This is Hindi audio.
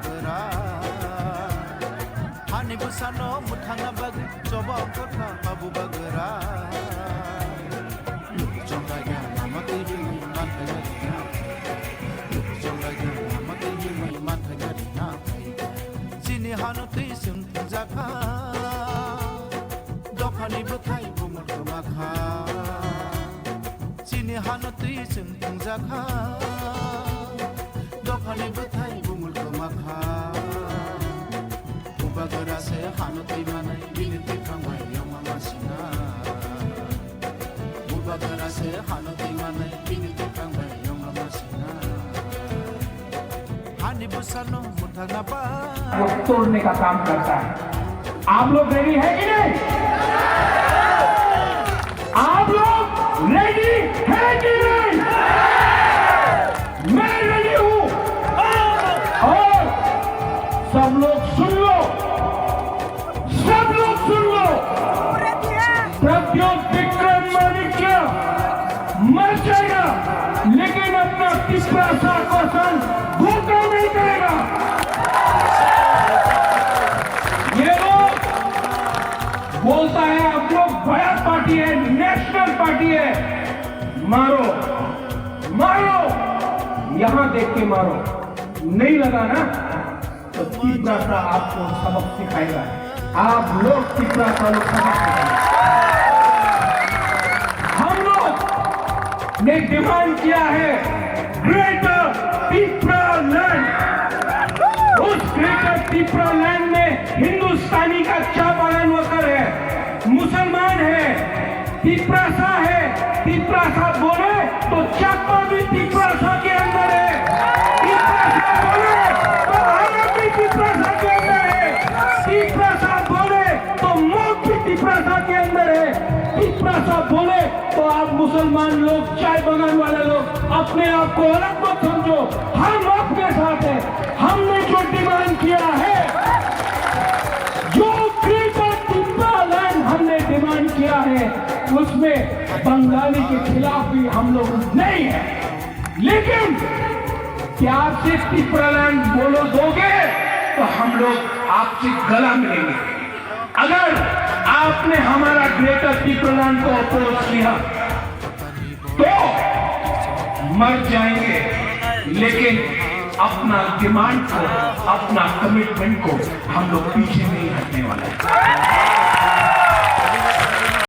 bagera hani busano muthanga bag coba kota babu bagera jonga ya namati himi manthagari jonga ya namati himi manthagari na sini hanoti sung jaka dokani bathai bumul makha sini hanoti sung jaka dokani bathai bumul makha bagera se hanoti manai binti khamai yama sina bagera se hanoti manai binti khamai yama sina hani busano muthana ba वो तोड़ने का काम करता है। आप लोग रेडी है कि नहीं? आप लोग रेडी है कि नहीं? मैं रेडी हूं और सब लोग सुन लो, सब लोग सुन लो। प्रद्योत विक्रमादित्य मर जाएगा लेकिन अपना तीसरा शासन धोखा नहीं करेगा। ये लोग बोलता है आप लोग बड़ा पार्टी है, नेशनल पार्टी है, मारो मारो, यहां देख के मारो, नहीं लगा ना तो तीसरा सा आपको सबक सिखाएगा। आप लोग तीसरा सा लोग सबक सिखाएंगे। हम लोग ने डिमांड किया है ग्रेटर तिपरा लैंड। उस ग्रेटर तिपरा लैंड में हिंदुस्तानी का चा पालन वर्कर है, मुसलमान है, तिपरासा है, तिपरासा बोले तो चाकमा भी तिपरासा के अंदर है, तिपरासा बोले तो आरब भी तिपरासा के अंदर है, तिपरासा बोले तो मौत भी तिपरासा के अंदर है, तिपरासा बोले तो आप मुसलमान लोग, चाय बगान वाले लोग अपने आप को अलग मत समझो, हम आपके साथ हैं। हमने जो डिमांड किया है, जो ग्रेटर तिपरा लैंड हमने डिमांड किया है, उसमें बंगाली के खिलाफ भी हम लोग नहीं है, लेकिन प्यार से तिपरा लैंड बोलो दोगे तो हम लोग आपसे गला मिलेंगे। अगर आपने हमारा ग्रेटर तिपरा लैंड को अप्रोच किया तो मर जाएंगे, लेकिन अपना डिमांड को, अपना कमिटमेंट को हम लोग पीछे नहीं हटने वाले हैं।